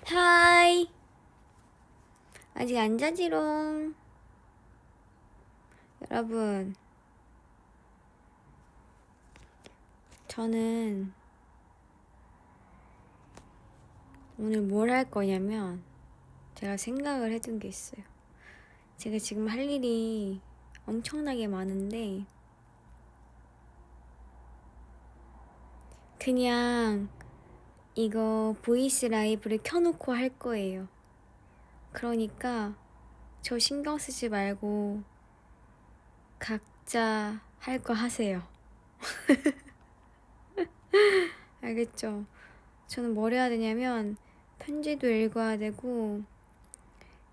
하이. 아직 안 자지롱. 여러분, 저는 오늘 뭘 할 거냐면 제가 생각을 해둔 게 있어요. 제가 지금 할 일이 엄청나게 많은데 그냥 이거 보이스 라이브를 켜놓고 할 거예요. 그러니까 저 신경 쓰지 말고 각자 할 거 하세요. 알겠죠? 저는 뭘 해야 되냐면 편지도 읽어야 되고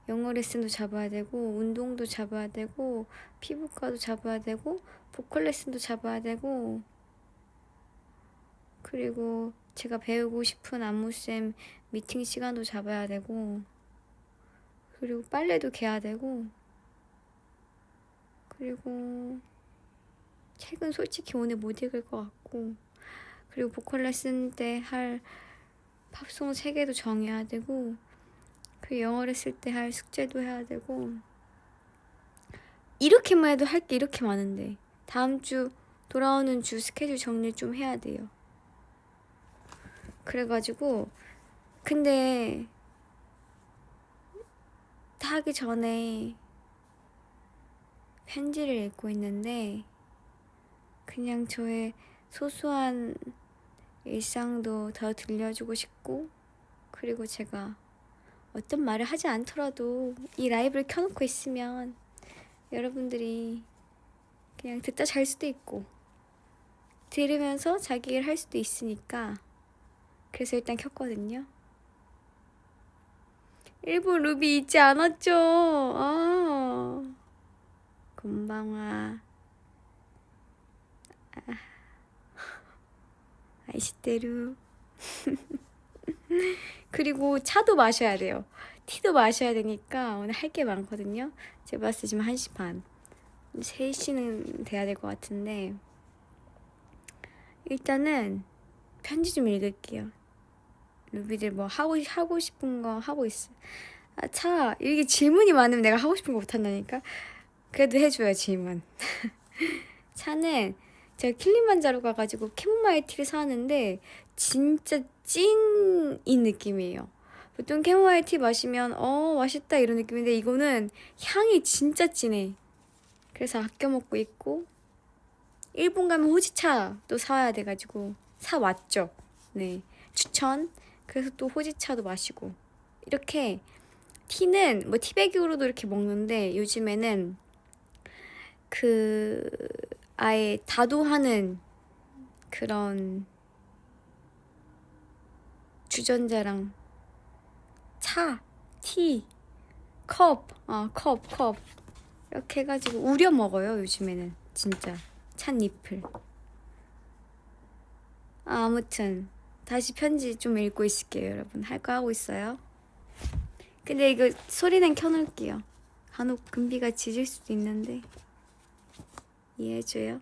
영어 레슨도 잡아야 되고 운동도 잡아야 되고 피부과도 잡아야 되고 보컬 레슨도 잡아야 되고 그리고 제가 배우고 싶은 안무쌤 미팅 시간도 잡아야 되고 그리고 빨래도 개야 되고 그리고 책은 솔직히 오늘 못 읽을 것 같고 그리고 보컬 레슨 때 할 팝송 3개도 정해야 되고 그 영어를 쓸 때 할 숙제도 해야 되고 이렇게만 해도 할 게 이렇게 많은데 다음 주 돌아오는 주 스케줄 정리 좀 해야 돼요. 그래가지고 근데 다 하기 전에 편지를 읽고 있는데 그냥 저의 소소한 일상도 더 들려주고 싶고 그리고 제가 어떤 말을 하지 않더라도 이 라이브를 켜놓고 있으면 여러분들이 그냥 듣다 잘 수도 있고 들으면서 자기 일 할 수도 있으니까 그래서 일단 켰거든요. 일본 루비 잊지 않았죠? 곤방와 아이시테루. 그리고 차도 마셔야 돼요. 티도 마셔야 되니까 오늘 할 게 많거든요. 제가 봤을 때 지금 1시 반. 3시는 돼야 될 것 같은데 일단은 편지 좀 읽을게요. 루비들 뭐 하고 싶은 거 하고 있어. 이게 질문이 많으면 내가 하고 싶은 거 못한다니까. 그래도 해줘요 질문. 차는 제가 킬리만자로 가가지고 캐모마일 티를 사왔는데 진짜 찐인 느낌이에요. 보통 캐모마일 티 마시면 맛있다 이런 느낌인데 이거는 향이 진짜 진해. 그래서 아껴 먹고 있고 일본 가면 호지차도 사와야 돼가지고 사왔죠. 네, 추천. 그래서 또 호지차도 마시고 이렇게 티는 뭐 티백으로도 이렇게 먹는데 요즘에는 그 아예 다도하는 그런 주전자랑 차, 티, 컵 이렇게 해가지고 우려 먹어요 요즘에는 진짜 찻잎을. 아무튼 다시 편지 좀 읽고 있을게요 여러분. 할 거 하고 있어요. 근데 이거 소리는 켜놓을게요. 간혹 금비가 짖을 수도 있는데 이해해줘요.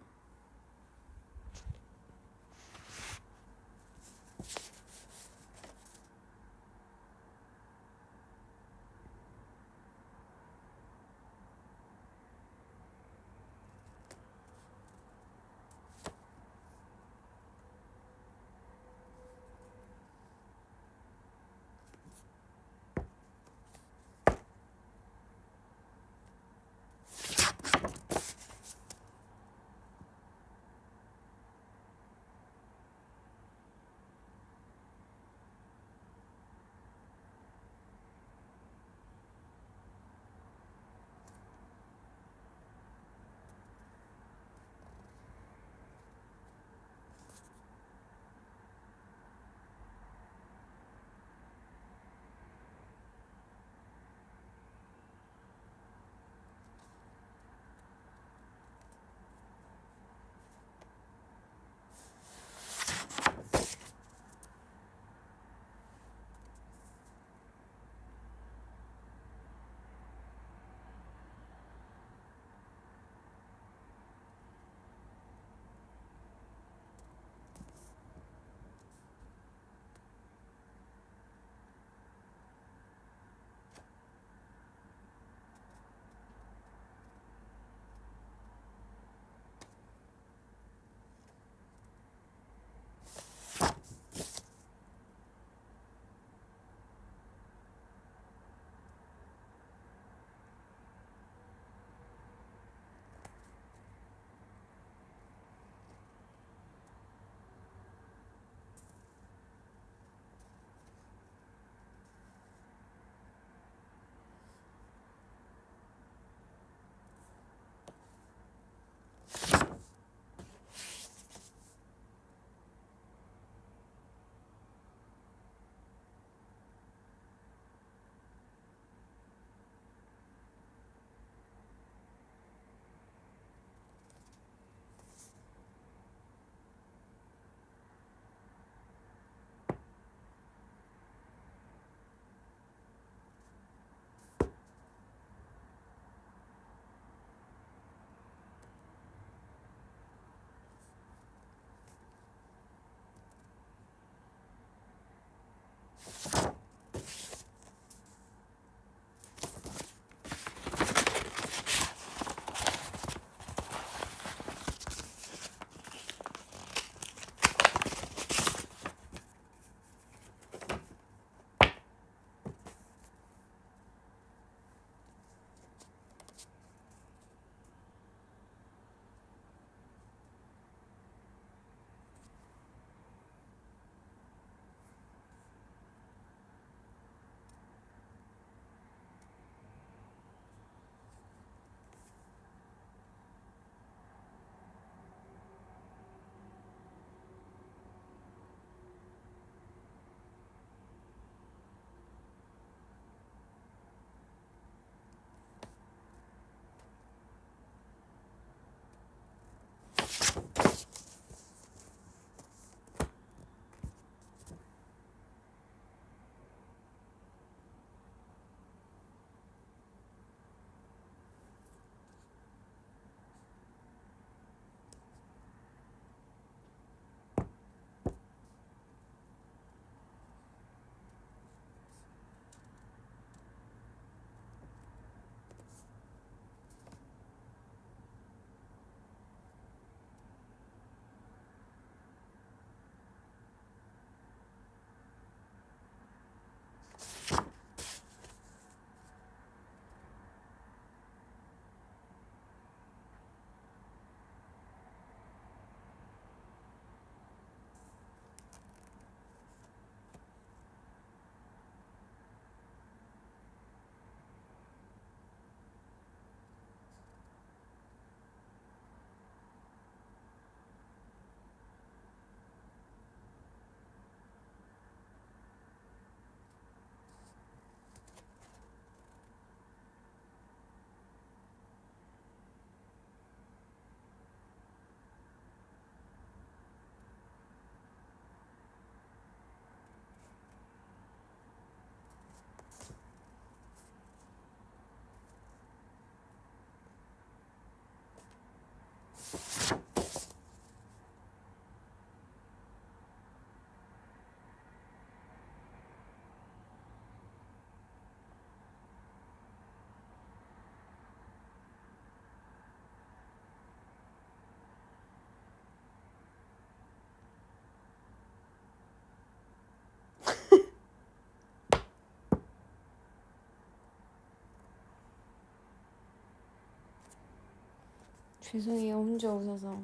죄송해요, 혼자 웃어서.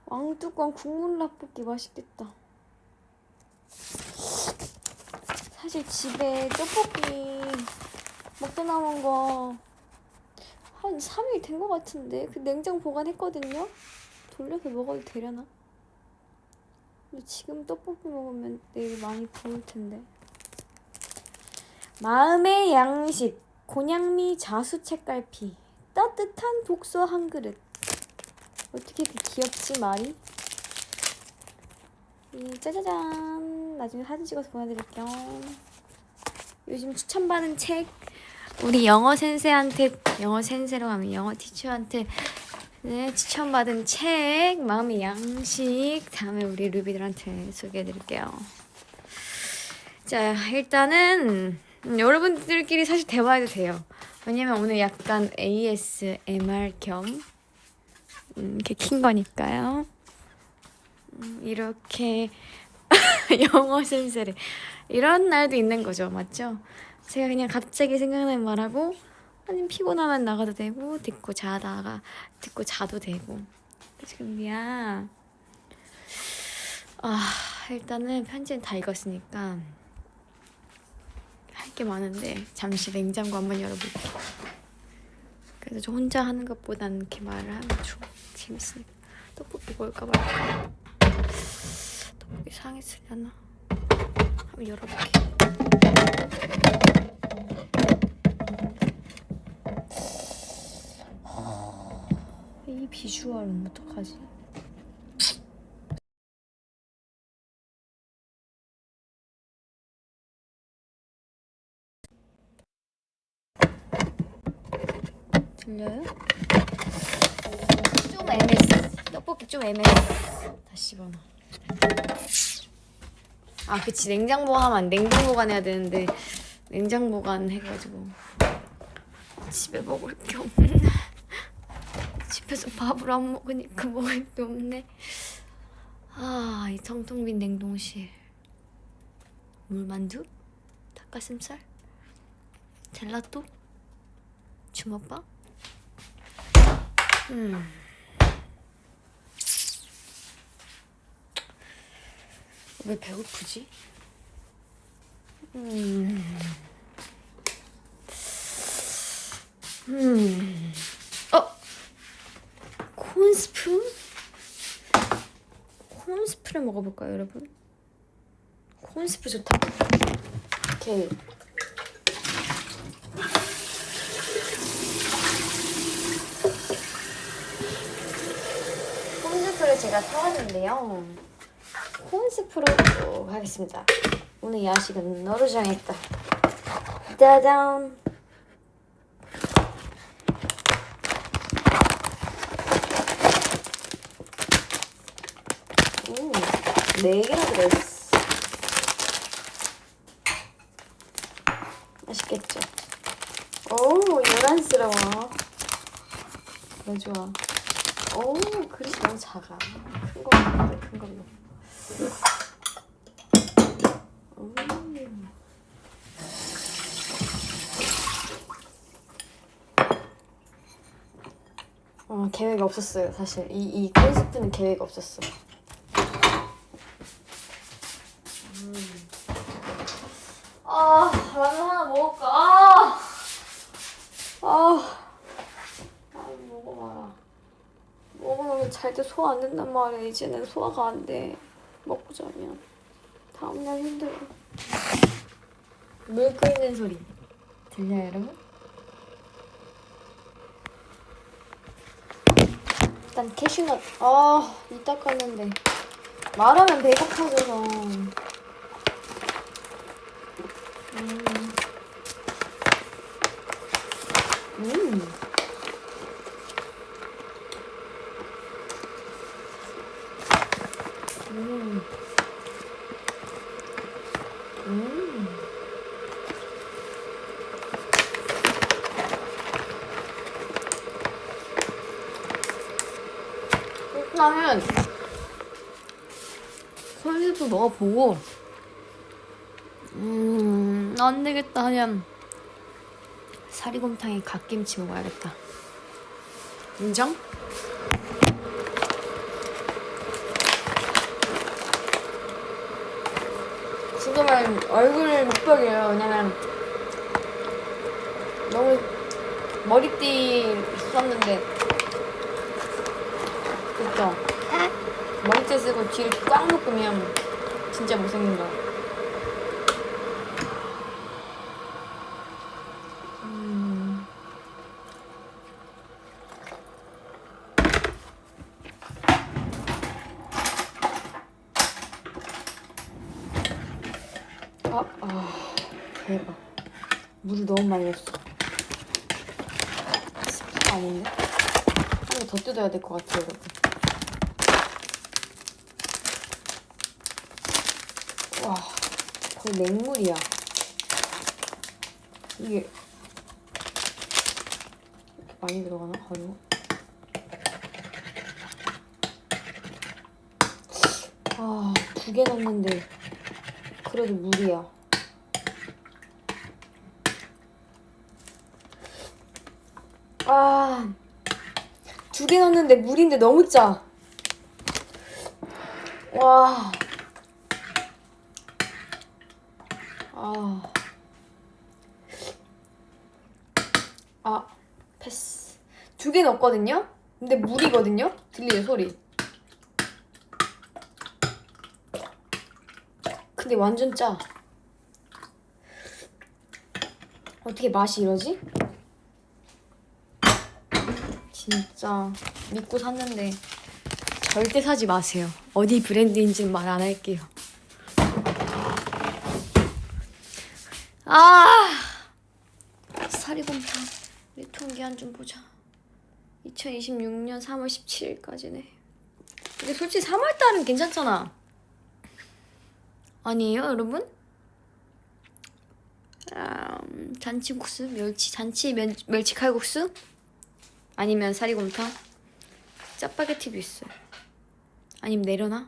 왕뚜껑 국물 라볶이 맛있겠다. 사실 집에 떡볶이 먹다 남은 거 한 3일 된 거 같은데 그 냉장 보관했거든요. 돌려서 먹어도 되려나? 근데 지금 떡볶이 먹으면 내일 많이 부을 텐데. 마음의 양식 곤양미 자수 책갈피 따뜻한 독서 한 그릇. 어떻게 이렇게 귀엽지 말이? 짜자잔. 나중에 사진 찍어서 보내드릴게요. 요즘 추천받은 책 우리 영어 센세한테 영어 센세로 하면 영어 티처한테 네, 추천받은 책 마음의 양식 다음에 우리 루비들한테 소개해드릴게요. 자 일단은 여러분들끼리 사실 대화해도 돼요. 왜냐면 오늘 약간 ASMR 겸 이렇게 킨 거니까요. 이렇게 영어 센세를 이런 날도 있는 거죠, 맞죠? 제가 그냥 갑자기 생각나는 말하고 아니면 피곤하면 나가도 되고 듣고 자도 되고. 지금이야. 일단은 편지는 다 읽었으니까 할 게 많은데 잠시 냉장고 한번 열어볼게요. 그래서 저 혼자 하는 것보다는 이렇게 말을 하면 재밌으니까. 떡볶이 먹을까 말까. 떡볶이 상했으려나? 한번 열어볼게. 이 비주얼은 어떡하지? 들려요? 좀 MS. 떡볶이 좀 MS. 다시 집어넣어. 그치. 냉장 보관하면 냉동 보관해야 되는데 냉장 보관 해가지고 집에 먹을 게 없네. 집에서 밥을 안 먹으니까 먹을 게 없네. 이 텅텅 빈 냉동실. 물만두? 닭가슴살? 젤라또? 주먹밥? 왜 배고프지? 콘스프? 콘스프를 먹어볼까요, 여러분? 콘스프 좋다. 이렇게 콘스프를 제가 사왔는데요. 콘스프로 하겠습니다. 오늘 야식은 너로 정했다. 짜잔. 오, 4개나 들어있어. 맛있겠죠? 오, 요란스러워. 너무 좋아. 오, 그릇이 너무 작아. 큰 거 같은데, 큰 걸로. 계획이 없었어요, 사실. 이 콘스프는 계획이 없었어. 라면 하나 먹을까? 잘 때 소화 안 된단 말이야. 이제는 소화가 안 돼. 먹고 자면 다음날 힘들어. 물 끓는 소리 들려요, 여러분? 일단 캐슈넛. 이따 깠는데 말하면 배가 터져서. 일단은 설리도 넣어보고 안 되겠다 하면 사리곰탕에 갓김치 먹어야겠다. 인정? 지금은 얼굴 목벽이에요. 왜냐면 너무 머리띠 썼는데, 그쵸? 머리띠 쓰고 뒤를 꽉 묶으면 진짜 못생긴 거야. 대박. 물을 너무 많이 넣었어. 스프가 아닌데? 한 개 더 뜯어야 될 것 같아요, 여러분. 와, 거의 맹물이야. 이게 이렇게 많이 들어가나? 가루? 두 개 넣었는데 그래도 물이야. 두 개 넣었는데 물인데 너무 짜. 와. 패스. 두 개 넣었거든요? 근데 물이거든요? 들리죠, 소리? 근데 완전 짜. 어떻게 맛이 이러지? 진짜 믿고 샀는데 절대 사지 마세요. 어디 브랜드인지는 말 안 할게요. 사리곰탕 유통기한 좀 보자. 2026년 3월 17일까지네. 근데 솔직히 3월달은 괜찮잖아. 아니에요, 여러분? 잔치국수? 멸치 칼국수? 아니면 사리곰탕? 짜파게티도 있어요. 아니면 내려놔?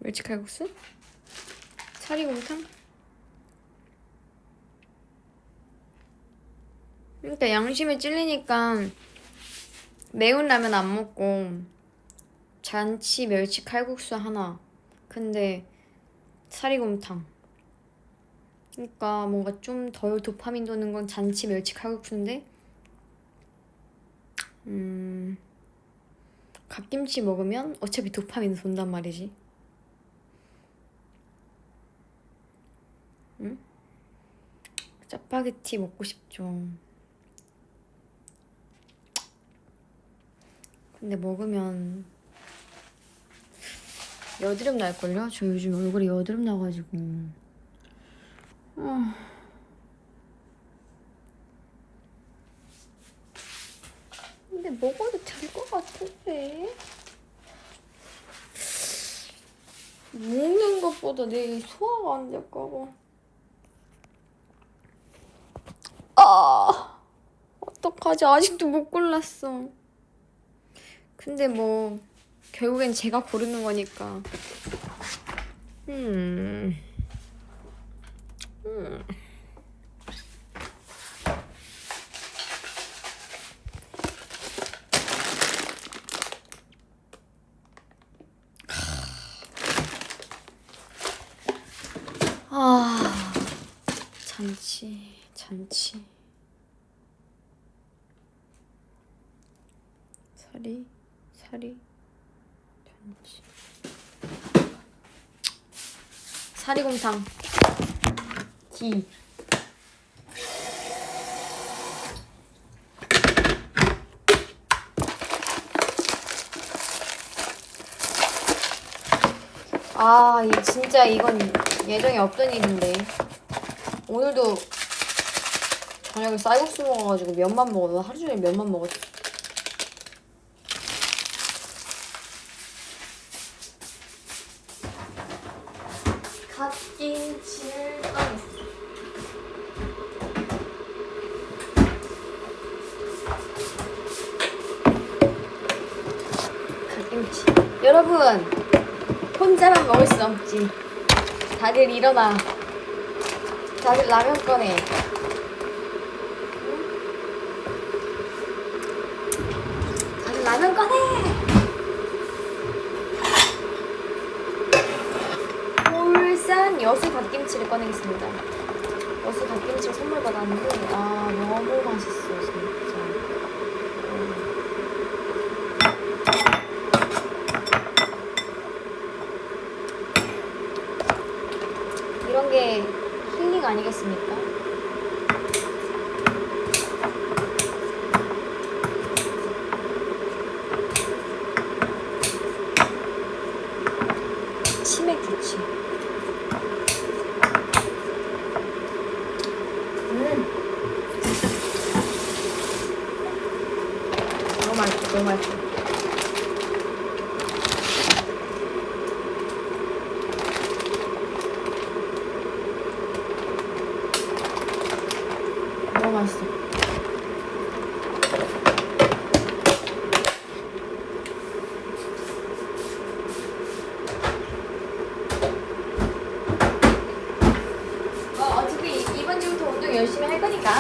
멸치 칼국수? 사리곰탕? 그러니까 양심에 찔리니까 매운 라면 안 먹고 잔치 멸치 칼국수 하나. 근데 사리곰탕. 그러니까 뭔가 좀 덜 도파민 도는 건 잔치 멸치 칼국수인데 갓김치 먹으면 어차피 도파민 돈단 말이지. 응? 짜파게티 먹고 싶죠. 근데 먹으면 여드름 날걸요? 저 요즘 얼굴에 여드름 나가지고. 근데 먹어도 될 것 같은데. 먹는 것보다 내 소화가 안 될까봐. 어떡하지? 아직도 못 골랐어. 근데 뭐 결국엔 제가 고르는 거니까. 잔치. 사리, 잔치. 사리곰탕. 기. 아, 진짜 이건 예정에 없던 일인데. 오늘도 저녁에 쌀국수 먹어가지고 면만 먹어. 하루 종일 면만 먹었어. 갓김치를 꺼냈어. 갓김치. 여러분, 혼자만 먹을 수 없지. 다들 일어나. 다들 라면 꺼내. 다들 라면 꺼내. 울산 여수 갓김치를 꺼내겠습니다. 여수 갓김치를 선물 받았는데 너무 맛있어 진짜. 이런 게 힐링 아니겠습니까? 치맥 좋지. 너무 맛있어, 너무 맛있어. 너무 맛있어. 어차피 이번 주부터 운동 열심히 할 거니까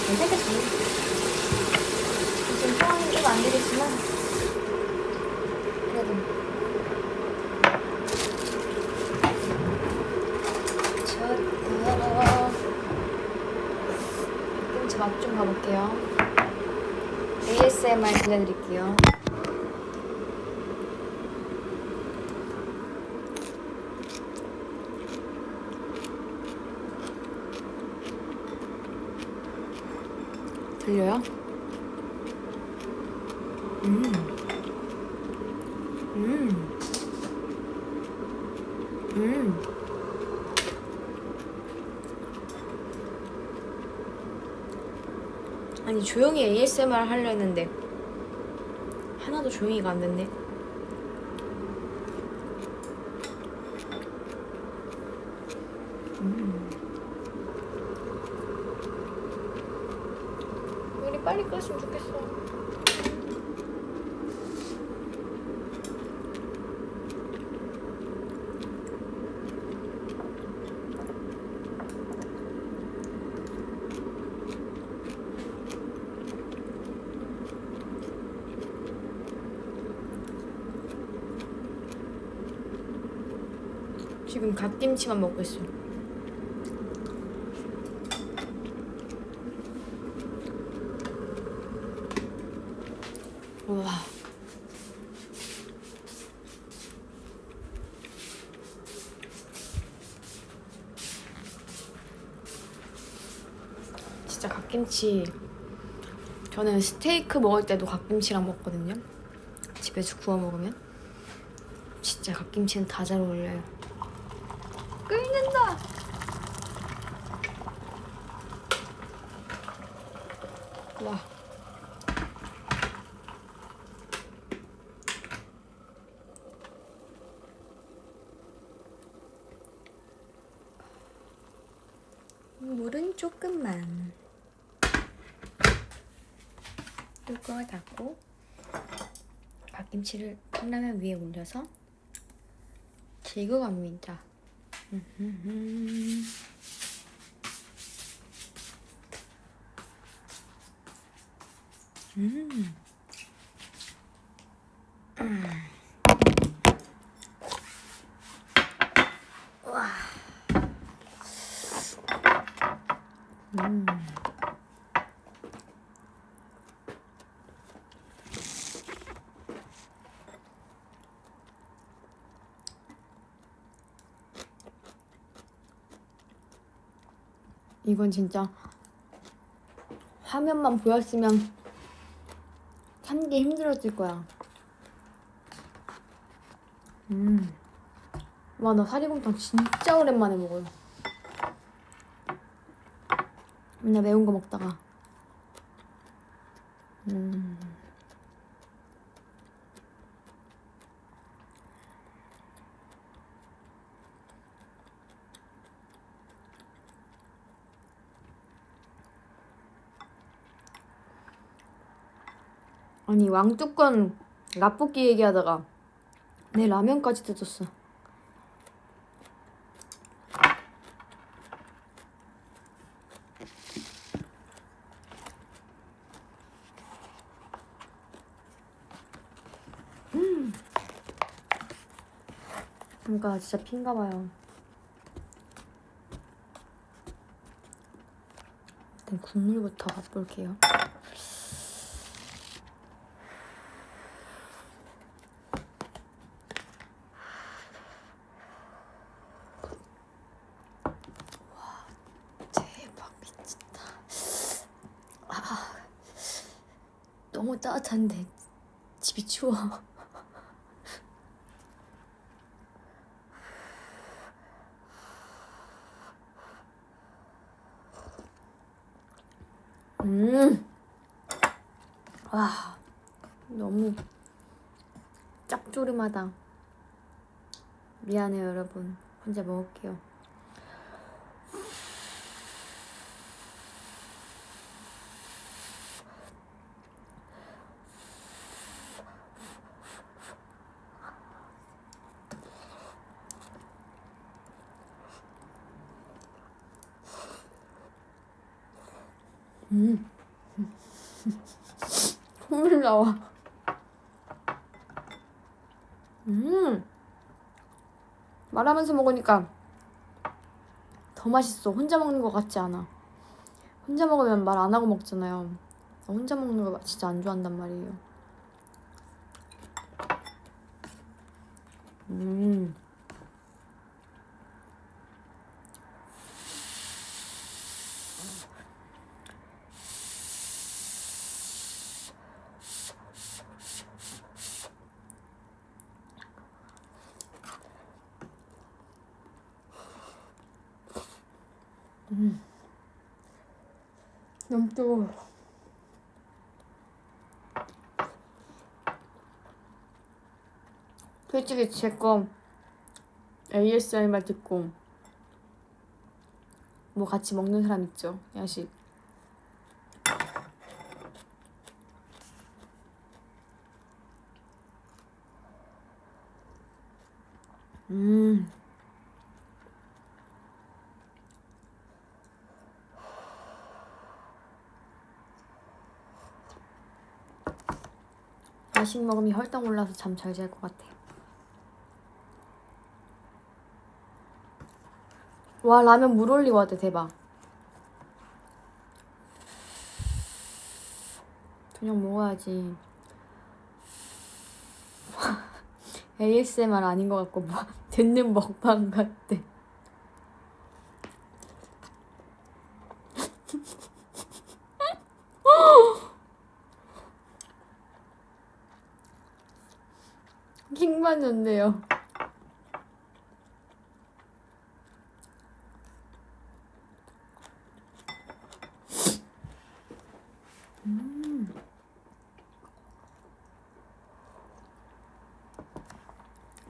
괜찮겠지. 지금 상황이 좀 안 되겠지만 그래도 갓김치 맛 좀 봐볼게요. ASMR 들려드릴게요. 들려요? 아니 조용히 ASMR 하려 했는데 하나도 조용히가 안 됐네. 우리 빨리 끓였으면 좋겠어. 지금 갓김치만 먹고 있어. 우와. 진짜 갓김치. 저는 스테이크 먹을 때도 갓김치랑 먹거든요. 집에서 구워 먹으면. 진짜 갓김치는 다 잘 어울려요. 끓는다. 와. 물은 조금만. 뚜껑을 닫고 갓김치를 컵라면 위에 올려서 제거갑니다. 와. 이건 진짜 화면만 보였으면 참기 힘들었을 거야. 와, 나 사리곰탕 진짜 오랜만에 먹어요. 맨날 매운 거 먹다가. 아니, 왕뚜껑 라볶이 얘기하다가 내 라면까지 뜯었어. 그러니까 진짜 핀가 봐요. 일단 국물부터 맛볼게요. 와, 대박 미친다. 너무 따뜻한데 집이 추워. 와, 너무 짭조름하다. 미안해요, 여러분. 혼자 먹을게요. 콧물 나와. 말하면서 먹으니까 더 맛있어. 혼자 먹는 것 같지 않아. 혼자 먹으면 말 안 하고 먹잖아요. 혼자 먹는 거 진짜 안 좋아한단 말이에요. 너무 뜨거워. 솔직히 제 거 ASMR 듣고 뭐 같이 먹는 사람 있죠? 야식. 야식 먹으면 혈당 올라서 잠 잘 잘 것 같아요. 와, 라면 물 올리고 왔대. 대박. 그냥 먹어야지. ASMR 아닌 것 같고 뭐 듣는 먹방 같대. 킹만 좋네요.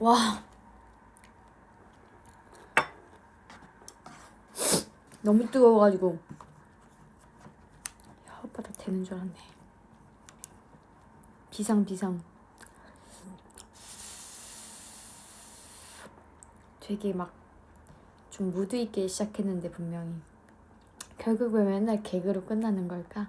와, 너무 뜨거워가지고 혓바닥 되는 줄 알았네. 비상. 되게 막 좀 무드 있게 시작했는데 분명히 결국 왜 맨날 개그로 끝나는 걸까?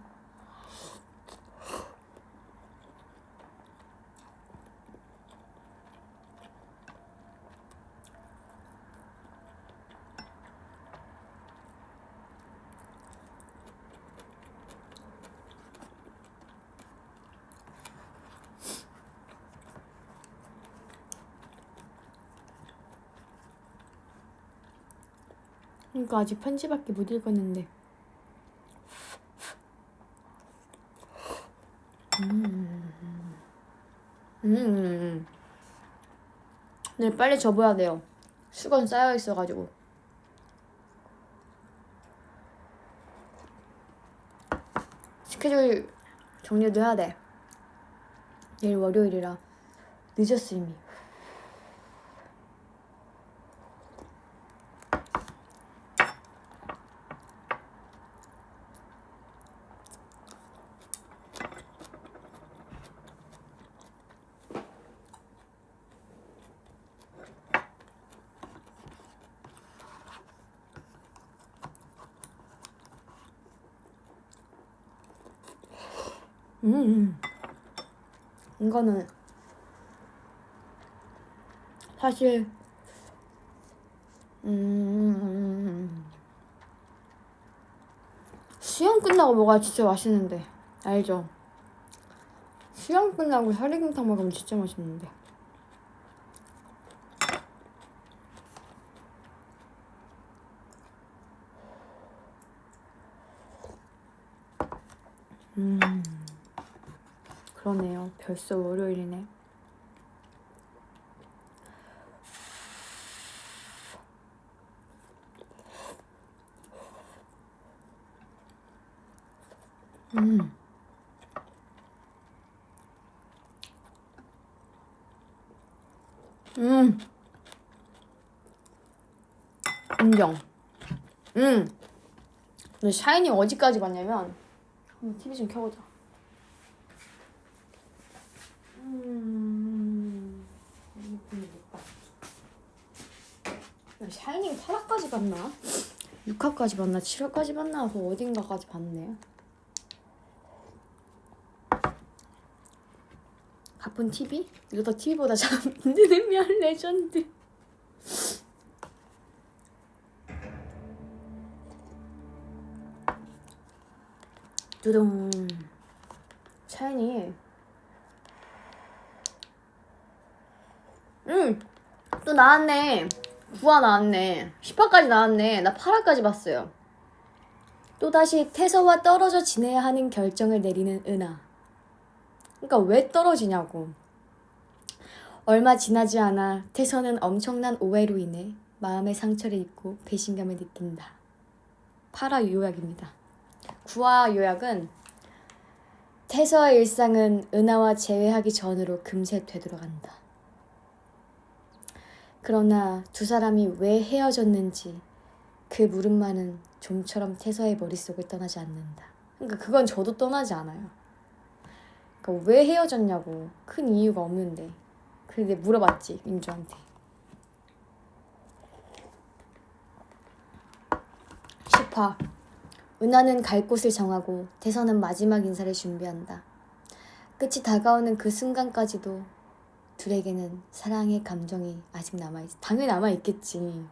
그러니까 아직 편지밖에 못 읽었는데 네, 빨리 접어야 돼요. 수건 쌓여 있어가지고. 스케줄 정리도 해야 돼. 내일 월요일이라 늦었어 이미. 이거는 사실 수영 끝나고 먹어야 진짜 맛있는데 알죠? 수영 끝나고 설리곰탕 먹으면 진짜 맛있는데. 그러네요. 벌써 월요일이네. 인정. 근데 샤이니 어디까지 봤냐면 한번 TV 좀 켜보자. 샤이닝 8화까지 봤나? 6화까지 봤나? 7화까지 봤나? 그 어딘가까지 봤네. 바쁜 TV? 이러다 TV보다 잠드는 면 레전드. 두둥. 샤이니. 또 나왔네. 9화 나왔네. 10화까지 나왔네. 나 8화까지 봤어요. 또다시 태서와 떨어져 지내야 하는 결정을 내리는 은하. 그러니까 왜 떨어지냐고. 얼마 지나지 않아 태서는 엄청난 오해로 인해 마음의 상처를 입고 배신감을 느낀다. 8화 요약입니다. 9화 요약은 태서의 일상은 은하와 재회하기 전으로 금세 되돌아간다. 그러나 두 사람이 왜 헤어졌는지 그 물음만은 좀처럼 태서의 머릿속을 떠나지 않는다. 그러니까 그건 저도 떠나지 않아요. 그러니까 왜 헤어졌냐고. 큰 이유가 없는데. 근데 물어봤지, 민주한테. 10화. 은하는 갈 곳을 정하고 태서는 마지막 인사를 준비한다. 끝이 다가오는 그 순간까지도 둘에게는 사랑의 감정이 아직 남아있어. 당연히 남아있겠지.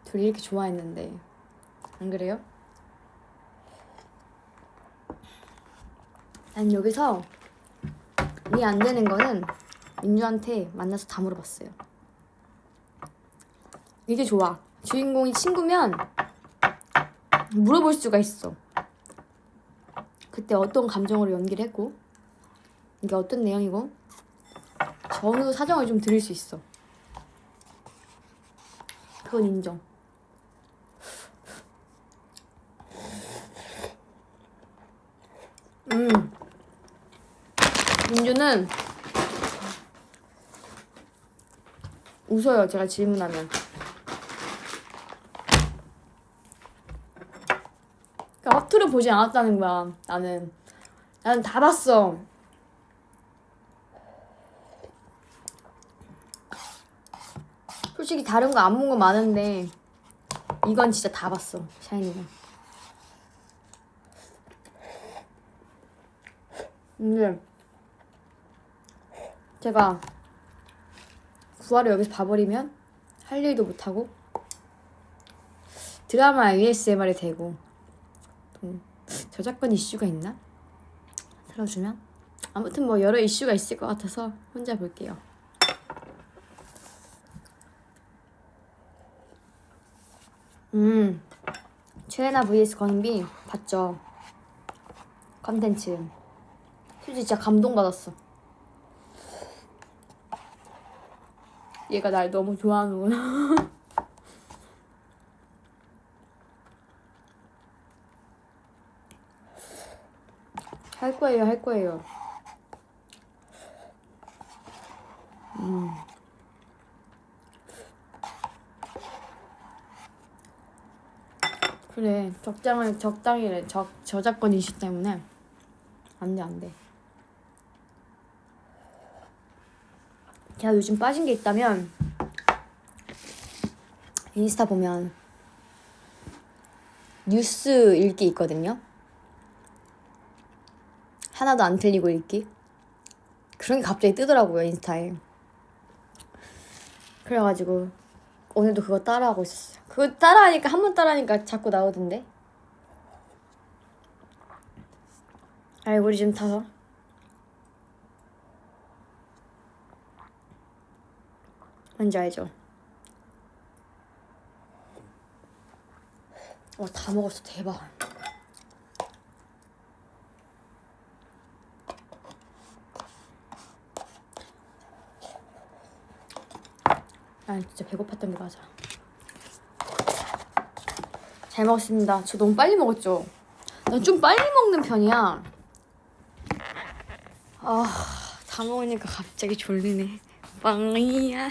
둘이 이렇게 좋아했는데. 안 그래요? 난 여기서 이해 안 되는 거는 민주한테 만나서 다 물어봤어요. 이게 좋아. 주인공이 친구면 물어볼 수가 있어. 그때 어떤 감정으로 연기를 했고 이게 어떤 내용이고 전후 사정을 좀 들을 수 있어. 그건 인정. 민주는 웃어요. 제가 질문하면. 그러니까 화투를 보지 않았다는 거야. 나는 다 봤어. 솔직히 다른 거 안 본 거 많은데 이건 진짜 다 봤어. 샤이니가. 근데 제가 9화를 여기서 봐버리면 할 일도 못하고 드라마 ASMR이 되고 저작권 이슈가 있나? 틀어주면? 아무튼 뭐 여러 이슈가 있을 것 같아서 혼자 볼게요. 최애나 vs 권은비 봤죠? 컨텐츠 솔직히 진짜 감동받았어. 얘가 날 너무 좋아하는구나. 할 거예요, 할 거예요. 그래, 적당히래. 저작권 이슈 때문에 안 돼. 제가 요즘 빠진 게 있다면 인스타 보면 뉴스 읽기 있거든요. 하나도 안 틀리고 읽기. 그런 게 갑자기 뜨더라고요, 인스타에. 그래가지고 오늘도 그거 따라하고 있었어요. 그거 따라하니까 한 번 따라하니까 자꾸 나오던데. 알고리즘 타서. 뭔지 알죠? 다 먹었어. 대박. 진짜 배고팠던 거 맞아. 잘 먹었습니다. 저 너무 빨리 먹었죠? 난 좀 빨리 먹는 편이야. 다 먹으니까 갑자기 졸리네. 빵이야.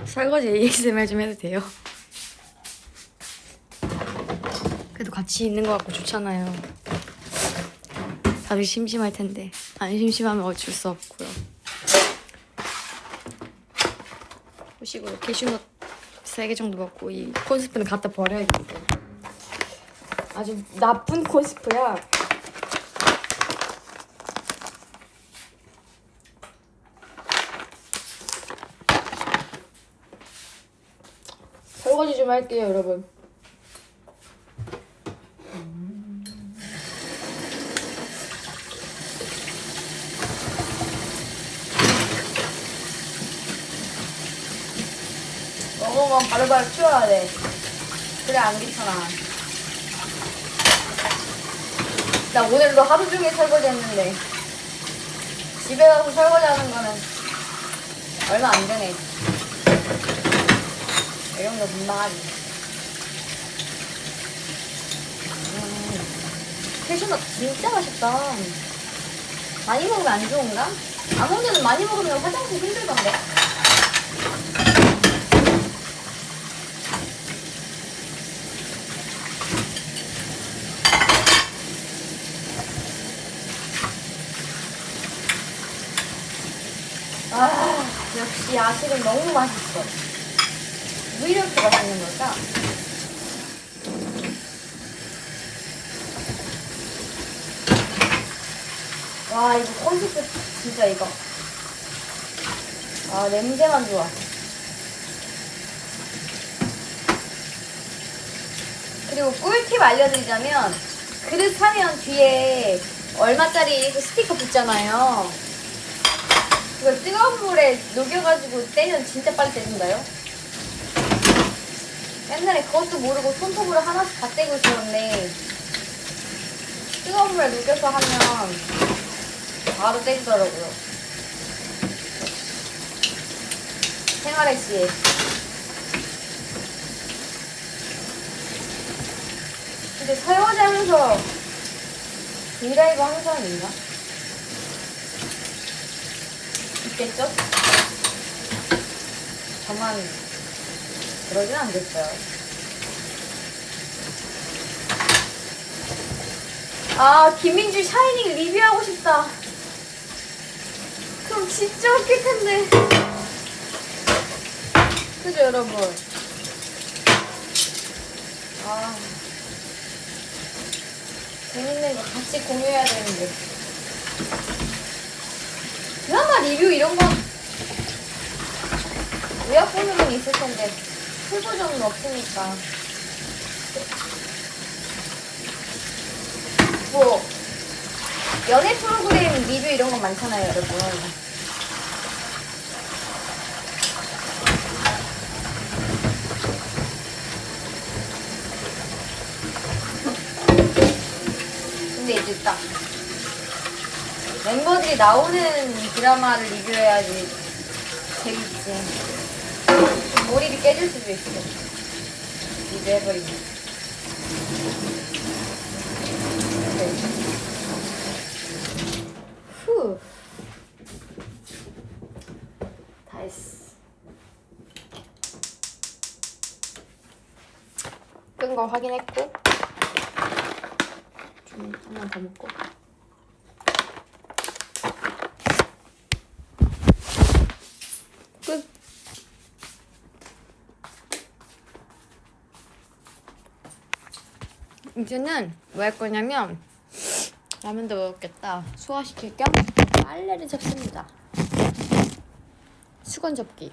설거지 ASMR 좀 해도 돼요? 그래도 같이 있는 것 같고 좋잖아요. 다들 심심할 텐데 안 심심하면 어쩔 수 없고요. 후식으로 캐슈넛 3개 정도 먹고 이 콘스프는 갖다 버려야겠어. 아주 나쁜 콘스프야. 설거지 좀 할게요, 여러분. 먹은 건 바로바로 치워야 돼. 그래 안 귀찮아. 나 오늘도 하루 종일 설거지 했는데 집에 가서 설거지 하는 거는 얼마 안 되네. 이런 거 민망하지. 캐슈넛 진짜 맛있다. 많이 먹으면 안 좋은가? 아몬드는 많이 먹으면 화장실 힘들던데. 역시 야식은 너무 맛있어. 왜 이렇게 맛있는 걸까? 와, 이거 콘서트 진짜 이거. 냄새만 좋아. 그리고 꿀팁 알려드리자면 그릇 사면 뒤에 얼마짜리 그 스티커 붙잖아요. 그걸 뜨거운 물에 녹여가지고 떼면 진짜 빨리 떼진다요. 옛날에 그것도 모르고 손톱으로 하나씩 다 떼고 있었는데 뜨거운 물에 녹여서 하면 바로 떼지더라고요. 생활의 지혜. 근데 설거지 하면서 브이라이브 하는 사람 있나? 있겠죠? 저만 그러진 않겠어요. 김민주 샤이닝 리뷰하고 싶다. 그럼 진짜 웃길 텐데. 그죠, 여러분? 재밌는 거 같이 공유해야 되는데. 드라마 리뷰 이런 거 요약 보는 있을 텐데 풀 버전은 없으니까. 뭐 연애 프로그램 리뷰 이런 거 많잖아요, 여러분. 이제 딱 멤버들이 나오는 드라마를 리뷰해야지 재밌지. 몰입이 깨질 수도 있어. 리뷰해버리면. 후. 다 했어. 끈 거 확인했고 좀 하나 더 먹고 끝. 이제는 뭐 할 거냐면 라면도 먹겠다. 소화시킬 겸 빨래를 접습니다. 수건 접기.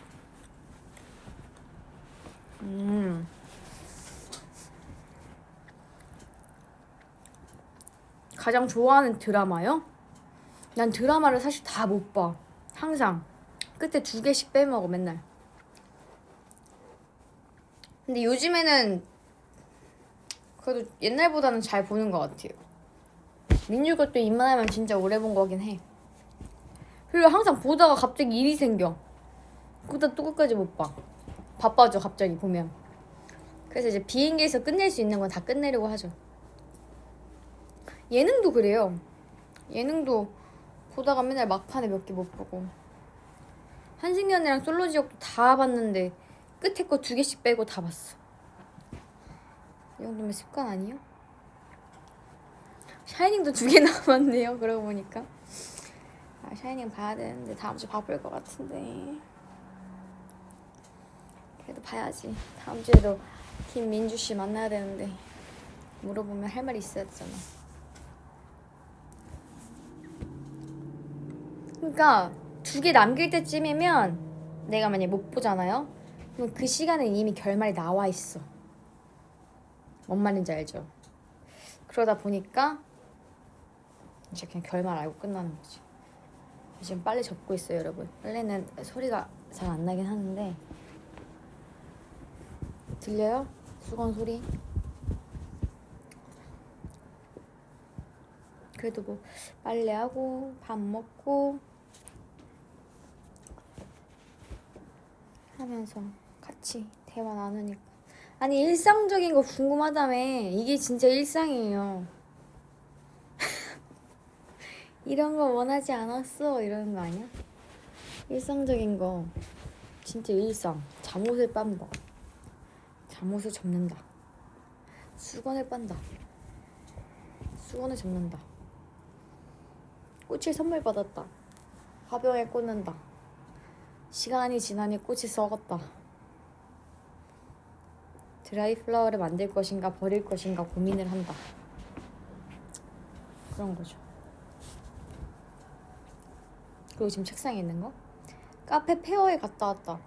가장 좋아하는 드라마요? 난 드라마를 사실 다 못 봐. 항상 끝에 2개씩 빼먹어 맨날. 근데 요즘에는 그래도 옛날보다는 잘 보는 것 같아요. 민주 것도 입만하면 진짜 오래 본 거긴 해. 그리고 항상 보다가 갑자기 일이 생겨. 그러다 또 끝까지 못 봐. 바빠져 갑자기 보면. 그래서 이제 비행기에서 끝낼 수 있는 건 다 끝내려고 하죠. 예능도 그래요. 예능도 보다가 맨날 막판에 몇 개 못 보고. 한승연이랑 솔로지옥도 다 봤는데 끝에 거 2개씩 빼고 다 봤어. 이 정도면 습관 아니에요? 샤이닝도 2개 남았네요. 그러고 보니까. 샤이닝 봐야 되는데 다음 주 바쁠 것 같은데. 그래도 봐야지. 다음 주에도 김민주 씨 만나야 되는데 물어보면 할 말이 있어야 되잖아. 그러니까 2개 남길 때쯤이면 내가 만약에 못 보잖아요? 그럼 그 시간은 이미 결말이 나와 있어. 뭔 말인지 알죠? 그러다 보니까 이제 그냥 결말 알고 끝나는 거지. 지금 빨래 접고 있어요, 여러분. 빨래는 소리가 잘 안 나긴 하는데 들려요? 수건 소리? 그래도 뭐 빨래하고 밥 먹고 하면서 같이 대화 나누니까. 아니 일상적인 거 궁금하다며. 이게 진짜 일상이에요. 이런 거 원하지 않았어 이러는 거 아니야? 일상적인 거 진짜 일상. 잠옷을 빤다. 잠옷을 접는다. 수건을 빤다. 수건을 접는다. 꽃을 선물 받았다. 화병에 꽂는다. 시간이 지나니 꽃이 썩었다. 드라이 플라워를 만들 것인가 버릴 것인가 고민을 한다. 그런 거죠. 그리고 지금 책상에 있는 거? 카페 페어에 갔다 왔다.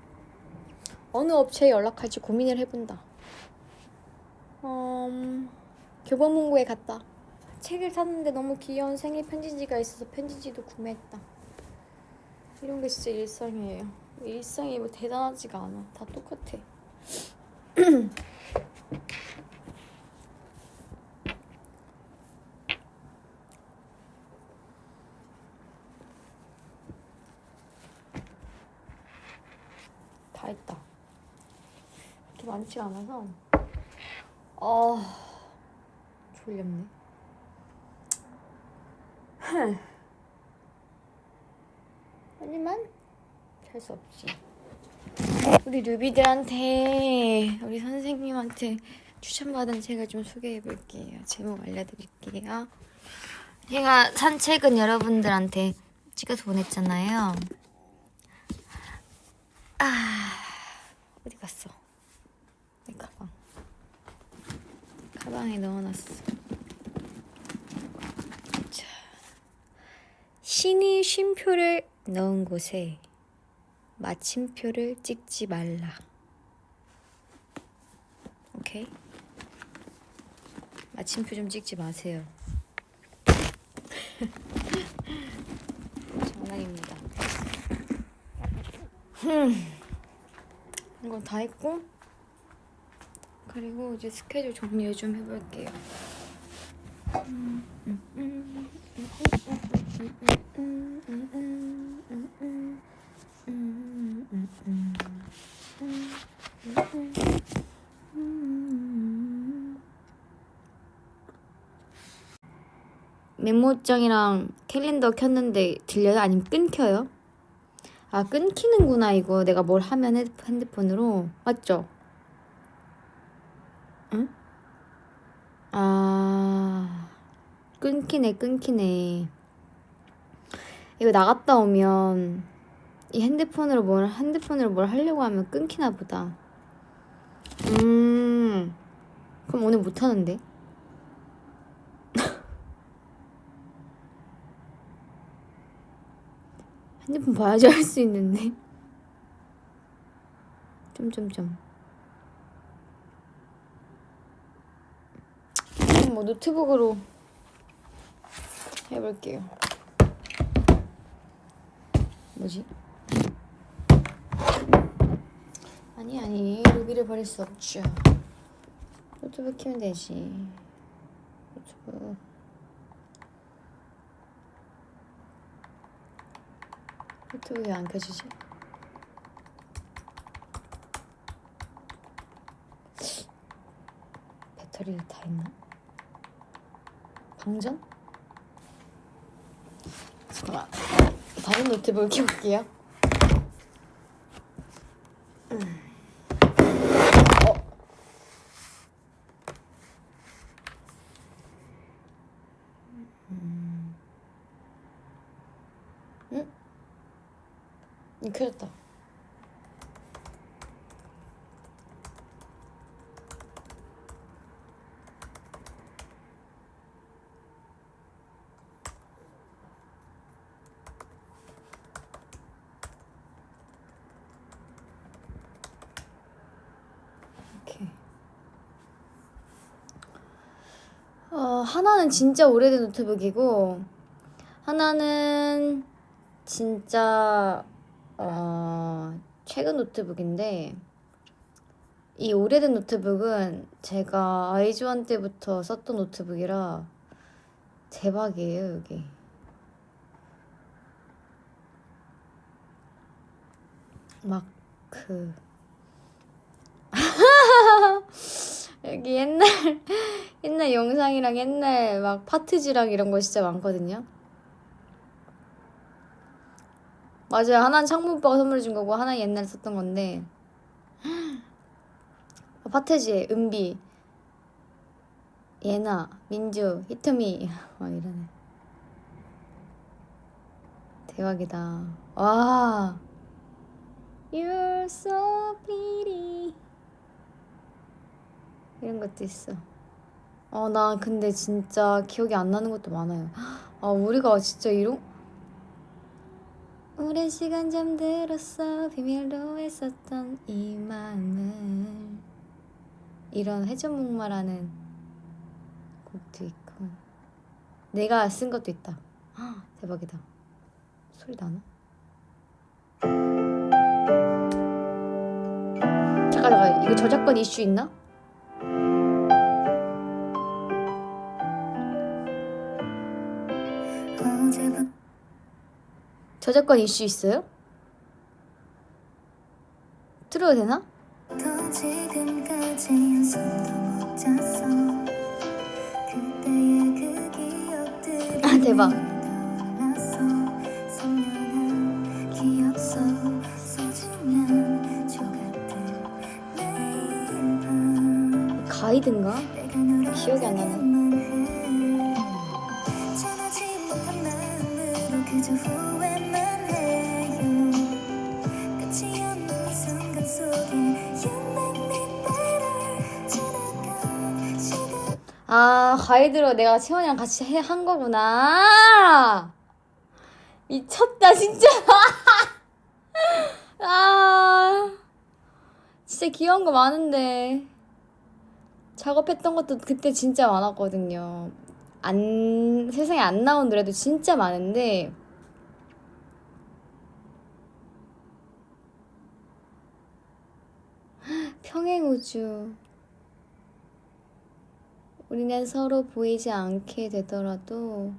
어느 업체에 연락할지 고민을 해본다. 교보문고에 갔다. 책을 샀는데 너무 귀여운 생일 편지지가 있어서 편지지도 구매했다. 이런 게 진짜 일상이에요. 일상이 뭐 대단하지가 않아. 다 똑같아. 다 했다. 이렇게 많지 않아서 졸렵네. 하지만 잘 수 없지. 우리 루비들한테 우리 선생님한테 추천받은 책을 좀 소개해볼게요. 제목 알려드릴게요. 제가 산 책은 여러분들한테 찍어서 보냈잖아요. 어디 갔어? 내 가방. 가방에 넣어놨어. 자, 신이 쉼표를 넣은 곳에 마침표를 찍지 말라. 오케이? 마침표 좀 찍지 마세요. 장난입니다. 이건 다 했고, 그리고 이제 스케줄 정리 좀 해볼게요. 메모장이랑 캘린더 켰는데 들려요? 아니면 끊겨요? 아, 끊기는구나. 이거 내가 뭘 하면 핸드폰으로. 맞죠? 응? 아, 끊기네. 이거 나갔다 오면 이 핸드폰으로 뭘 하려고 하면 끊기나 보다. 그럼 오늘 못 하는데? 핸드폰 봐야지 할 수 있는데. 점점점. 뭐 노트북으로 해볼게요. 뭐지? 아니 루비를 버릴 수 없죠. 노트북 키면 되지. 노트북이 안 켜지지? 배터리가 다 있나? 방전? 잠깐만, 다른 노트북을 켜볼게요. 켜졌다. 이렇게. 하나는 진짜 오래된 노트북이고 하나는 진짜 최근 노트북인데, 이 오래된 노트북은 제가 아이즈원 때부터 썼던 노트북이라 대박이에요. 여기 막 여기 옛날 영상이랑 옛날 막 파트지랑 이런 거 진짜 많거든요. 맞아요. 하나는 창문 오빠가 선물해 준 거고 하나는 옛날에 썼던 건데, 파트지, 은비, 예나, 민주, 히트미 막 이러네. 대박이다. 와, You're so pretty 이런 것도 있어. 나 근데 진짜 기억이 안 나는 것도 많아요. 우리가 진짜 오랜 시간 잠들었어 비밀로 했었던 이 마음을, 이런 회전목마라는 곡도 있고 내가 쓴 것도 있다. 대박이다. 소리 나나? 잠깐 이거 저작권 이슈 있나? 저작권 이슈 있어요? 틀어도 되나? 대박. 가이드인가? 기억이 안 나네. 가이드로 내가 채원이랑 같이 한 거구나. 미쳤다 진짜. 진짜 귀여운 거 많은데 작업했던 것도 그때 진짜 많았거든요. 세상에 안 나온 노래도 진짜 많은데, 평행우주 우리는 서로 보이지 않게 되더라도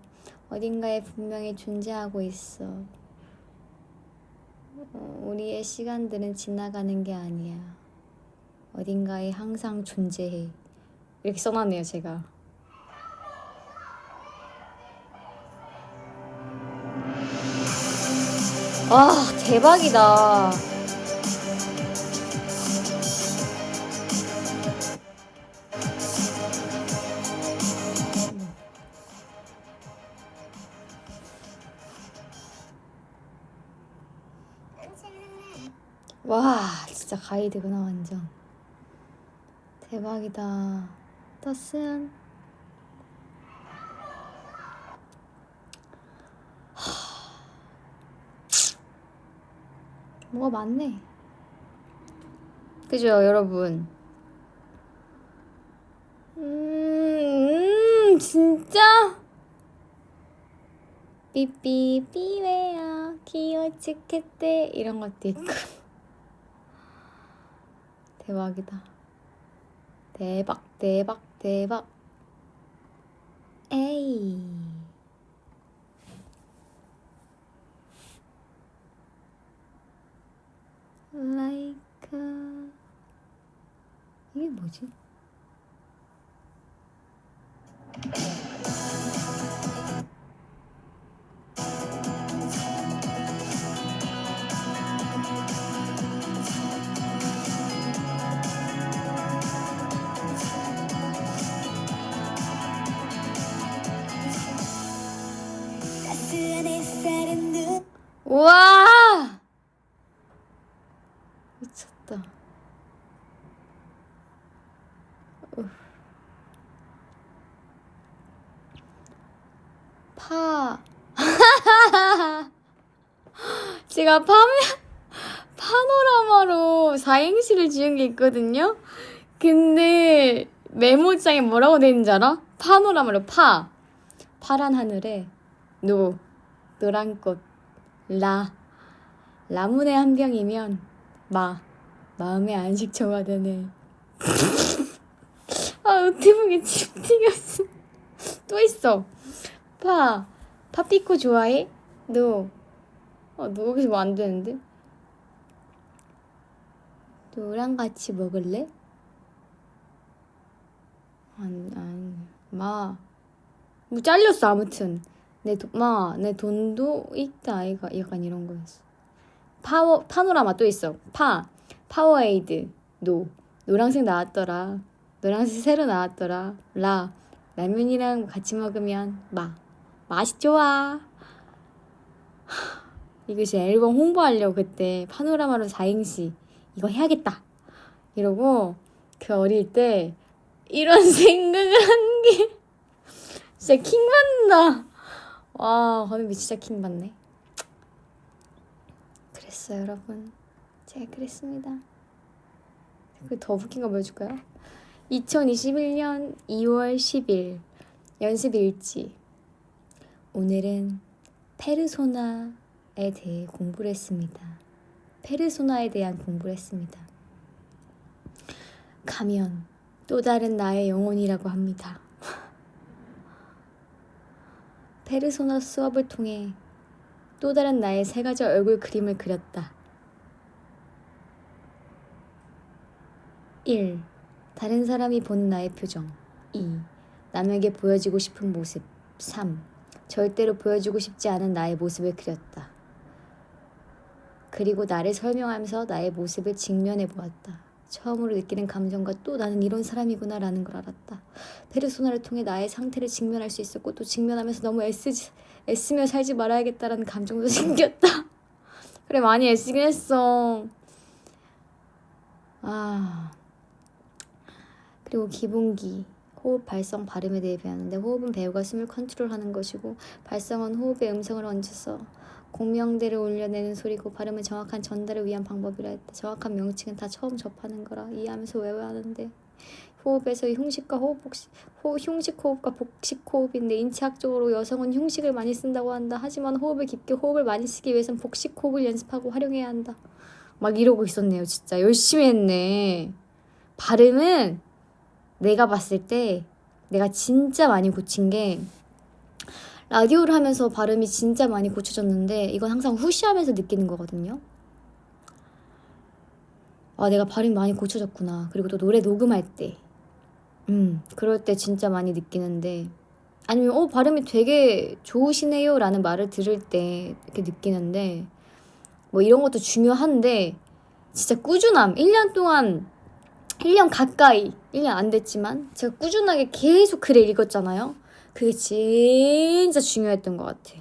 어딘가에 분명히 존재하고 있어. 우리의 시간들은 지나가는 게 아니야. 어딘가에 항상 존재해. 이렇게 써놨네요, 제가. 와, 대박이다. 와, 진짜 가이드구나, 완전. 대박이다. 떴은. 뭐가 많네. 그죠, 여러분? 진짜? 삐삐삐웨야 키오츠케테 이런 것도 있고. 대박이다. 대박, 대박, 대박. 에이. Like 이게 뭐지? 우와! 미쳤다. 파. 제가 파노라마로 4행시를 지은 게 있거든요? 근데 메모장에 뭐라고 돼 있는지 알아? 파노라마로 파란 하늘에 노란 꽃 라문의 한 병이면 마음의 안식처가 되네. 아, 노트북에 집 튀겼어. 또 있어. 파피코 좋아해? 너 여기서 뭐 안 되는데? 너랑 같이 먹을래? 뭐 잘렸어. 아무튼 내 돈도 있다 아이가. 약간 이런 거였어. 파노라마 또 있어. 파워에이드 노란색 나왔더라. 노란색 새로 나왔더라. 라면이랑 같이 먹으면 맛이 좋아. 이것이 앨범 홍보하려고 그때 파노라마로 4행시 이거 해야겠다 이러고 그 어릴 때 이런 생각을 한 게 진짜 킹받는다. 와, 건우비 진짜 킹받네. 그랬어요, 여러분. 제가 그랬습니다. 그 더 웃긴 거 보여줄까요? 2021년 2월 10일 연습 일지. 오늘은 페르소나에 대해 공부를 했습니다. 페르소나에 대한 공부를 했습니다. 가면 또 다른 나의 영혼이라고 합니다. 페르소나 수업을 통해 또 다른 나의 세 가지 얼굴 그림을 그렸다. 1. 다른 사람이 보는 나의 표정. 2. 남에게 보여지고 싶은 모습. 3. 절대로 보여주고 싶지 않은 나의 모습을 그렸다. 그리고 나를 설명하면서 나의 모습을 직면해 보았다. 처음으로 느끼는 감정과 또 나는 이런 사람이구나 라는 걸 알았다. 페르소나를 통해 나의 상태를 직면할 수 있었고 또 직면하면서 너무 애쓰며 살지 말아야겠다라는 감정도 생겼다. 그래, 많이 애쓰긴 했어. 그리고 기본기, 호흡, 발성, 발음에 대해 배웠는데 호흡은 배우가 숨을 컨트롤하는 것이고 발성은 호흡에 음성을 얹어서 공명대를 올려내는 소리고 발음은 정확한 전달을 위한 방법이라 했다. 정확한 명칭은 다 처음 접하는 거라 이해하면서 외워야 하는데 호흡에서 흉식 호흡과 복식 호흡인데 인체학적으로 여성은 흉식을 많이 쓴다고 한다. 하지만 호흡을 깊게 호흡을 많이 쓰기 위해선 복식 호흡을 연습하고 활용해야 한다. 막 이러고 있었네요. 진짜 열심히 했네. 발음은 내가 봤을 때 내가 진짜 많이 고친 게 라디오를 하면서 발음이 진짜 많이 고쳐졌는데 이건 항상 후시하면서 느끼는 거거든요. 아, 내가 발음이 많이 고쳐졌구나. 그리고 또 노래 녹음할 때 그럴 때 진짜 많이 느끼는데, 아니면 발음이 되게 좋으시네요 라는 말을 들을 때 이렇게 느끼는데, 뭐 이런 것도 중요한데 진짜 꾸준함. 1년 동안 1년 가까이 1년 안 됐지만 제가 꾸준하게 계속 글을 읽었잖아요. 그게 진짜 중요했던 것 같아.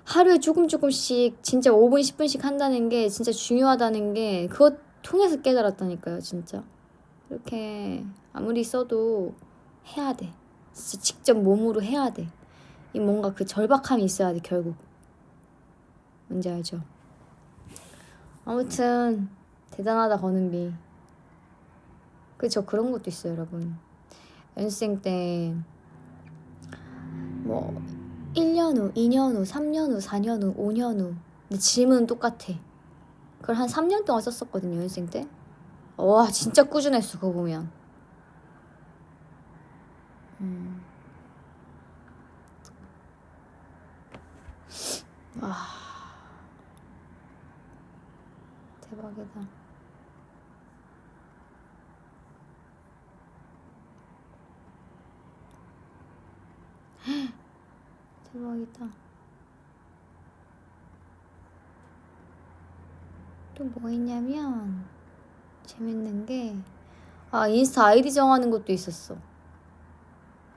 하루에 조금씩 진짜 5분 10분씩 한다는 게 진짜 중요하다는 게 그것 통해서 깨달았다니까요. 진짜 이렇게 아무리 써도 해야 돼. 진짜 직접 몸으로 해야 돼. 이 뭔가 그 절박함이 있어야 돼. 결국 뭔지 알죠? 아무튼 대단하다 권은비. 저 그런 것도 있어요 여러분. 연습생 때 뭐 1년 후, 2년 후, 3년 후, 4년 후, 5년 후. 근데 질문은 똑같아. 그걸 한 3년 동안 썼었거든요 연습생 때. 와 진짜 꾸준했어 그거 보면. 와 대박이다. 대박이다. 또 뭐 있냐면 재밌는 게 인스타 아이디 정하는 것도 있었어.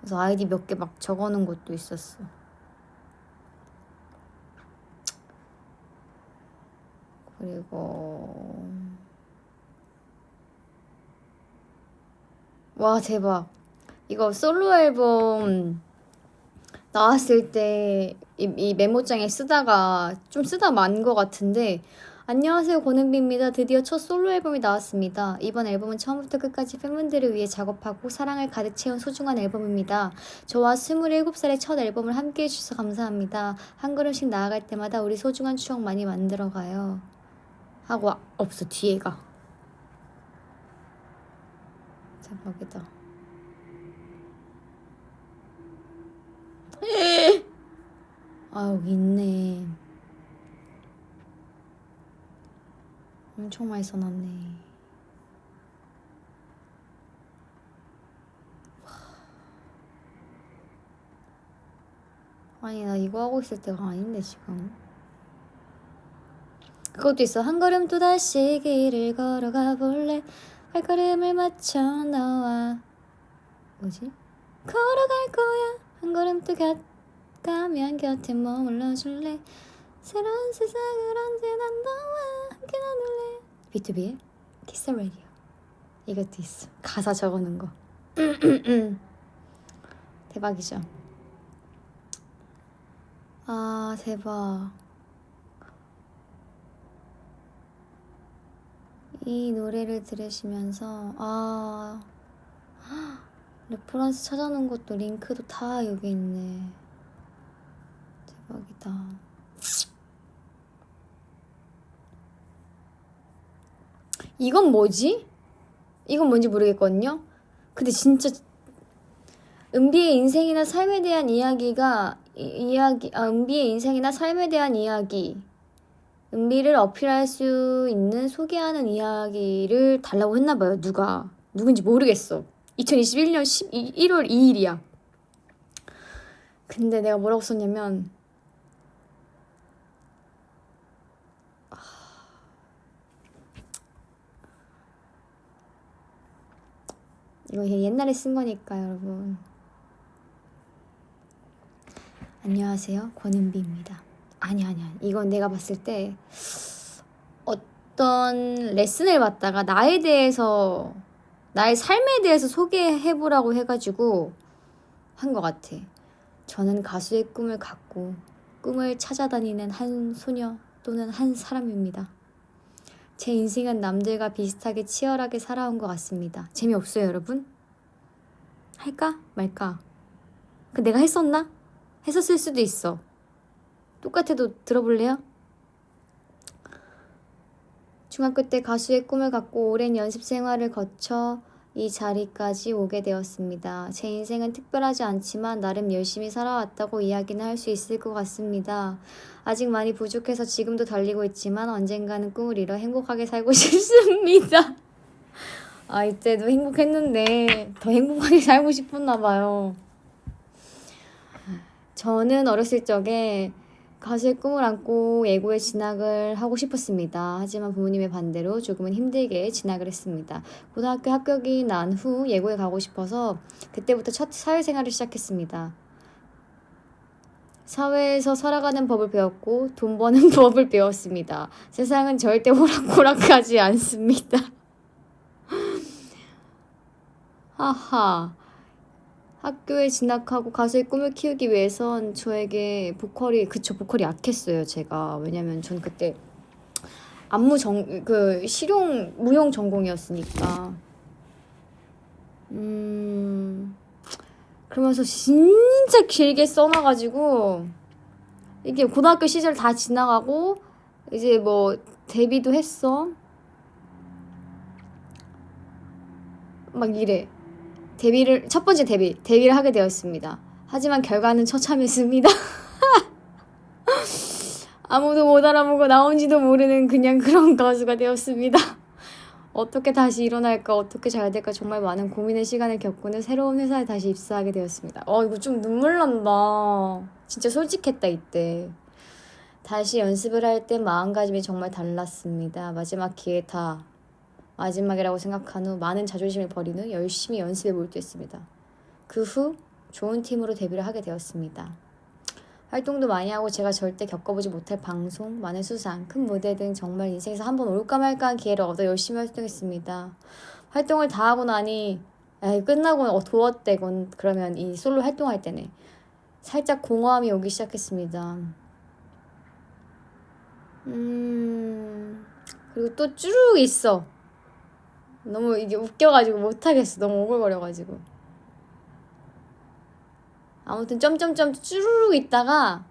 그래서 아이디 몇 개 막 적어놓은 것도 있었어. 그리고 와 대박. 이거 솔로 앨범 나왔을 때 이 메모장에 쓰다가 좀 쓰다 만 것 같은데, 안녕하세요 권은비입니다. 드디어 첫 솔로 앨범이 나왔습니다. 이번 앨범은 처음부터 끝까지 팬분들을 위해 작업하고 사랑을 가득 채운 소중한 앨범입니다. 저와 27살의 첫 앨범을 함께 해주셔서 감사합니다. 한 걸음씩 나아갈 때마다 우리 소중한 추억 많이 만들어가요 하고 없어 뒤에가. 대박이다. 여기 있네. 엄청 많이 써놨네. 아니 나 이거 하고 있을 때가 아닌데 지금. 그것도 있어. 한 걸음 또다시 길을 걸어가 볼래. 발걸음을 맞춰 너와 뭐지? 걸어갈 거야. 한 걸음 또 가면 곁에 머물러 줄래. 새로운 세상을 언제나 너와 함께 나눌래. B2B의 키스 라디오. 이것도 있어. 가사 적어놓은 거. 대박이죠. 아 대박. 이 노래를 들으시면서 레퍼런스 찾아놓은 것도 링크도 다 여기 있네. 대박이다. 이건 뭐지? 이건 뭔지 모르겠거든요. 근데 진짜 은비의 인생이나 삶에 대한 이야기가 은비의 인생이나 삶에 대한 이야기, 은비를 어필할 수 있는 소개하는 이야기를 달라고 했나봐요. 누군지 모르겠어. 2021년 1월 2일이야. 근데 내가 뭐라고 썼냐면 이거 옛날에 쓴 거니까 여러분. 안녕하세요 권은비입니다. 아니야 이건 내가 봤을 때 어떤 레슨을 받다가 나에 대해서, 나의 삶에 대해서 소개해보라고 해가지고 한 것 같아. 저는 가수의 꿈을 갖고 꿈을 찾아다니는 한 소녀 또는 한 사람입니다. 제 인생은 남들과 비슷하게 치열하게 살아온 것 같습니다. 재미없어요 여러분? 할까 말까? 내가 했었나? 했었을 수도 있어. 똑같아도 들어볼래요? 중학교 때 가수의 꿈을 갖고 오랜 연습 생활을 거쳐 이 자리까지 오게 되었습니다. 제 인생은 특별하지 않지만 나름 열심히 살아왔다고 이야기는 할 수 있을 것 같습니다. 아직 많이 부족해서 지금도 달리고 있지만 언젠가는 꿈을 이뤄 행복하게 살고 싶습니다. 아, 이때도 행복했는데 더 행복하게 살고 싶었나 봐요. 저는 어렸을 적에 가수의 꿈을 안고 예고에 진학을 하고 싶었습니다. 하지만 부모님의 반대로 조금은 힘들게 진학을 했습니다. 고등학교 합격이 난 후 예고에 가고 싶어서 그때부터 첫 사회생활을 시작했습니다. 사회에서 살아가는 법을 배웠고 돈 버는 법을 배웠습니다. 세상은 절대 호락호락하지 않습니다. 하하. 학교에 진학하고 가수의 꿈을 키우기 위해선 저에게 보컬이 약했어요, 제가. 왜냐면 전 그때 실용 무용 전공이었으니까. 그러면서 진짜 길게 써놔가지고 이게 고등학교 시절 다 지나가고 이제 뭐 데뷔도 했어. 막 이래. 첫 번째 데뷔를 하게 되었습니다. 하지만 결과는 처참했습니다. 아무도 못 알아보고 나온지도 모르는 그냥 그런 가수가 되었습니다. 어떻게 다시 일어날까, 어떻게 잘 될까 정말 많은 고민의 시간을 겪고는 새로운 회사에 다시 입사하게 되었습니다. 이거 좀 눈물 난다. 진짜 솔직했다, 이때. 다시 연습을 할 때 마음가짐이 정말 달랐습니다. 마지막 기회 다 마지막이라고 생각한 후 많은 자존심을 버린 후 열심히 연습에 몰두했습니다. 그 후 좋은 팀으로 데뷔를 하게 되었습니다. 활동도 많이 하고 제가 절대 겪어보지 못할 방송, 많은 수상, 큰 무대 등 정말 인생에서 한번 올까 말까한 기회를 얻어 열심히 활동했습니다. 활동을 다 하고 나니 끝나고 도어떼곤 그러면 이 솔로 활동할 때네. 살짝 공허함이 오기 시작했습니다. 그리고 또 쭈르륵 있어. 너무 이게 웃겨가지고 못하겠어. 너무 오글거려가지고. 아무튼 점점점 쭈르륵 있다가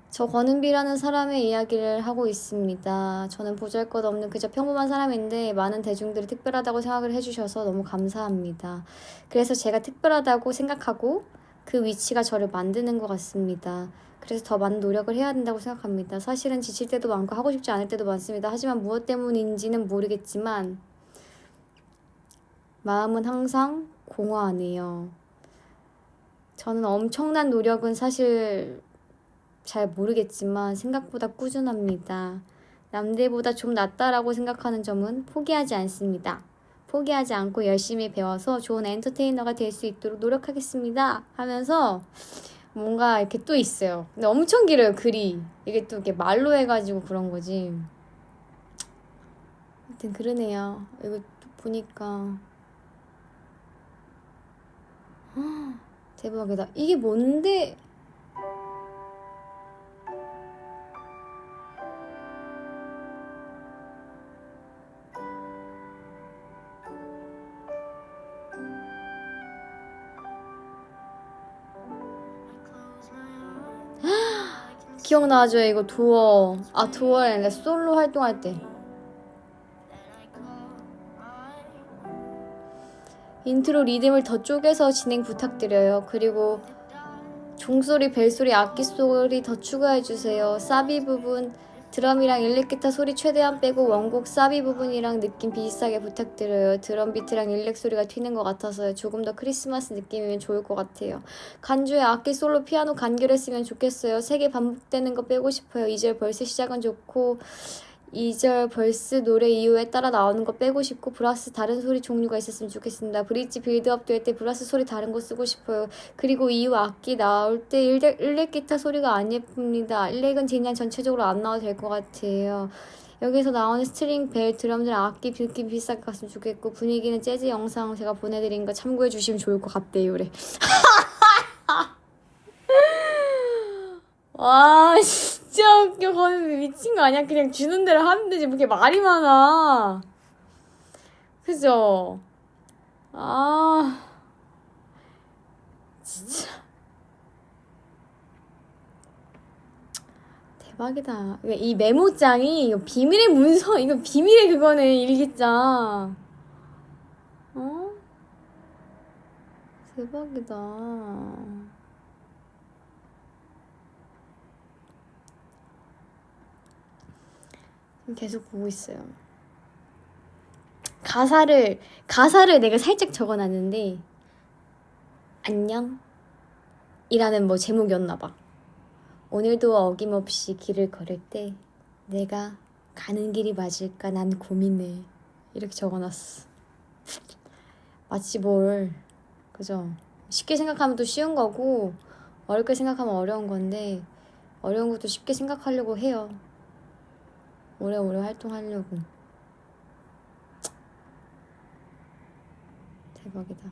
저 권은비라는 사람의 이야기를 하고 있습니다. 저는 보잘것없는 그저 평범한 사람인데 많은 대중들이 특별하다고 생각을 해주셔서 너무 감사합니다. 그래서 제가 특별하다고 생각하고 그 위치가 저를 만드는 것 같습니다. 그래서 더 많은 노력을 해야 된다고 생각합니다. 사실은 지칠 때도 많고 하고 싶지 않을 때도 많습니다. 하지만 무엇 때문인지는 모르겠지만 마음은 항상 공허하네요. 저는 엄청난 노력은 사실 잘 모르겠지만 생각보다 꾸준합니다. 남들보다 좀 낫다라고 생각하는 점은 포기하지 않습니다. 포기하지 않고 열심히 배워서 좋은 엔터테이너가 될 수 있도록 노력하겠습니다. 하면서 뭔가 이렇게 또 있어요. 근데 엄청 길어요, 글이. 이게 또 이렇게 말로 해가지고 그런 거지. 하여튼 그러네요. 이거 또 보니까 대박이다. 이게 뭔데? 기억나죠? 이거 두어에 아니라 솔로 활동할 때 인트로 리듬을 더 쪼개서 진행 부탁드려요. 그리고 종소리, 벨소리, 악기소리 더 추가해주세요. 사비 부분 드럼이랑 일렉기타 소리 최대한 빼고 원곡 사비 부분이랑 느낌 비슷하게 부탁드려요. 드럼 비트랑 일렉 소리가 튀는 것 같아서요. 조금 더 크리스마스 느낌이면 좋을 것 같아요. 간주에 악기 솔로 피아노 간결했으면 좋겠어요. 3개 반복되는 거 빼고 싶어요. 2절 벌스 시작은 좋고 2절 벌스 노래 이후에 따라 나오는 거 빼고 싶고 브라스 다른 소리 종류가 있었으면 좋겠습니다. 브릿지 빌드업도 할 때 브라스 소리 다른 거 쓰고 싶어요. 그리고 이후 악기 나올 때 일렉 기타 소리가 안 예쁩니다. 일렉은 그냥 전체적으로 안 나와도 될 것 같아요. 여기서 나오는 스트링, 벨, 드럼들 악기 빌기 비슷하게 갔으면 좋겠고 분위기는 재즈 영상 제가 보내드린 거 참고해 주시면 좋을 것 같대요. 그래. 와 진짜 웃겨. 거는 미친 거 아니야? 그냥 주는 대로 하면 되지 뭐 이렇게 말이 많아. 그죠? 진짜 대박이다. 이 메모장이 이거 비밀의 문서, 이거 비밀의 그거네. 일기장. 대박이다. 계속 보고 있어요. 가사를 내가 살짝 적어놨는데 안녕 이라는 뭐 제목이었나봐. 오늘도 어김없이 길을 걸을 때 내가 가는 길이 맞을까 난 고민해. 이렇게 적어놨어. 마치 뭘, 그죠? 쉽게 생각하면 또 쉬운 거고 어렵게 생각하면 어려운 건데 어려운 것도 쉽게 생각하려고 해요. 오래오래 활동하려고. 대박이다.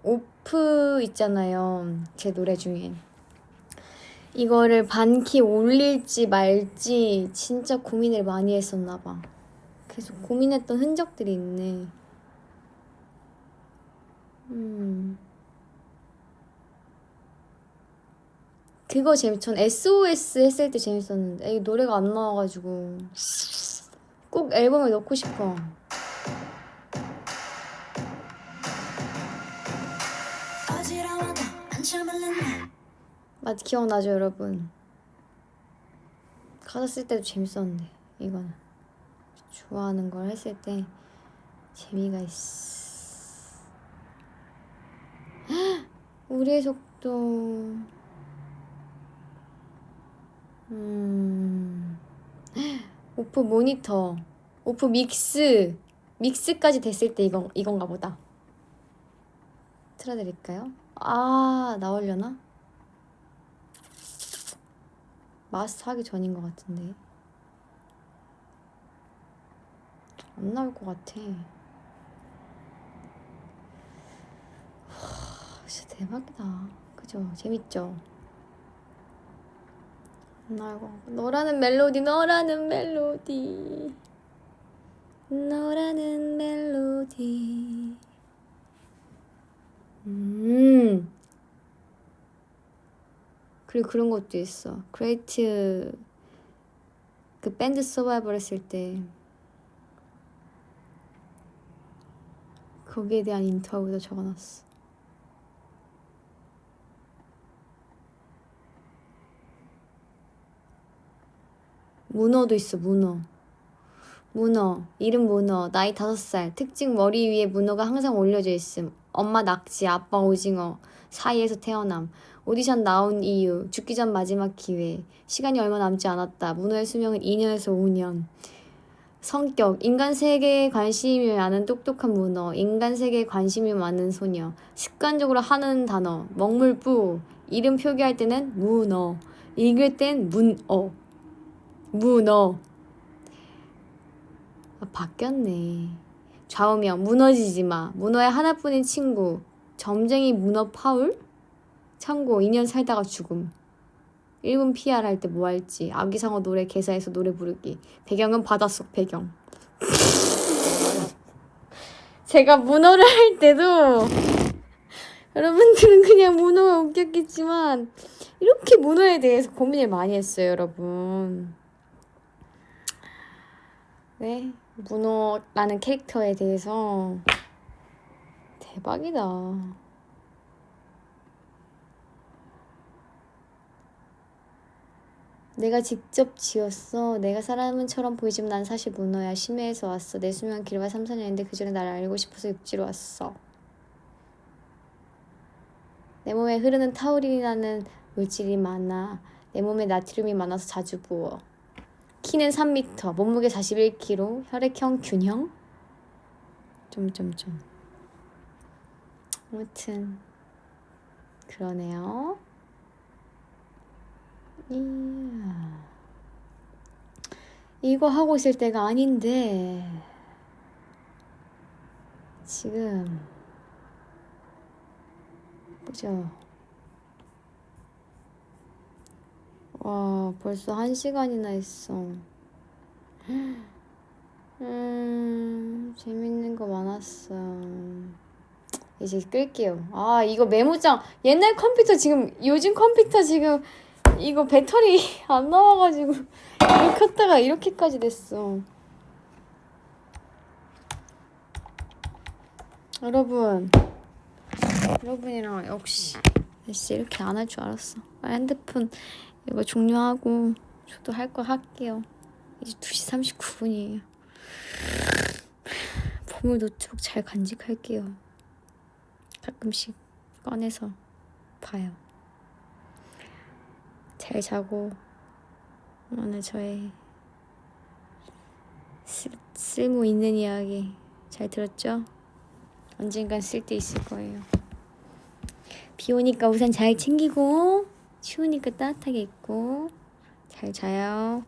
오프 있잖아요. 제 노래 중에. 이거를 반키 올릴지 말지 진짜 고민을 많이 했었나봐. 계속 고민했던 흔적들이 있네. 그거 전 SOS 했을 때 재밌었는데 이 노래가 안 나와가지고 꼭 앨범에 넣고 싶어. 맞 기억나죠 여러분? 가사 쓸 때도 재밌었는데 이거는 좋아하는 걸 했을 때 재미가 있어. 우리의 속도. 오프 모니터, 오프 믹스까지 됐을 때 이건가 보다. 틀어드릴까요? 아, 나오려나? 마스터 하기 전인 것 같은데 안 나올 것 같아. 진짜 대박이다. 그죠? 재밌죠? 안 나올 것 같고. 너라는 멜로디 너라는 멜로디. 그리고 그런 것도 있어. 그레이트 그 밴드 서바이벌 했을 때 거기에 대한 인터뷰도 적어놨어. 문어도 있어. 문어 이름 문어. 나이 5살. 특징 머리 위에 문어가 항상 올려져 있음. 엄마 낙지 아빠 오징어 사이에서 태어남. 오디션 나온 이유 죽기 전 마지막 기회. 시간이 얼마 남지 않았다. 문어의 수명은 2년에서 5년. 성격 인간 세계에 관심이 많은 똑똑한 문어. 인간 세계에 관심이 많은 소녀. 습관적으로 하는 단어 먹물뿌. 이름 표기할 때는 문어. 읽을 땐 문어. 바뀌었네. 좌우명 무너지지 마. 문어의 하나뿐인 친구. 점쟁이 문어 파울. 참고 2년 살다가 죽음. 1분 PR 할 때 뭐 할지. 아기상어 노래 개사에서 노래 부르기. 배경은 바닷속 배경. 제가 문어를 할 때도 여러분들은 그냥 문어가 웃겼겠지만 이렇게 문어에 대해서 고민을 많이 했어요 여러분. 네, 문어라는 캐릭터에 대해서 대박이다. 내가 직접 지었어. 내가 사람은처럼 보이지만 난 사실 문어야. 심해에서 왔어. 내 수명은 길어야 3, 4년인데 그 전에 나를 알고 싶어서 육지로 왔어. 내 몸에 흐르는 타우린이라는 물질이 많아. 내 몸에 나트륨이 많아서 자주 부어. 키는 3m, 몸무게 41kg, 혈액형 균형? 아무튼 그러네요. 이거 하고 있을 때가 아닌데 지금 보죠. 와, 벌써 1시간이나 했어. 재밌는 거 많았어. 이제 끌게요. 아, 이거 메모장 옛날 컴퓨터 지금 요즘 컴퓨터 지금 이거 배터리 안 나와가지고 이거 켰다가 이렇게까지 됐어. 여러분이랑 역시 이렇게 안 할 줄 알았어. 핸드폰 이거 종료하고 저도 할 거 할게요. 이제 2시 39분이에요. 보물 노트북 잘 간직할게요. 가끔씩 꺼내서 봐요. 잘 자고 오늘 저의 쓸모 있는 이야기 잘 들었죠? 언젠간 쓸 때 있을 거예요. 비 오니까 우산 잘 챙기고 추우니까 따뜻하게 입고 잘 자요.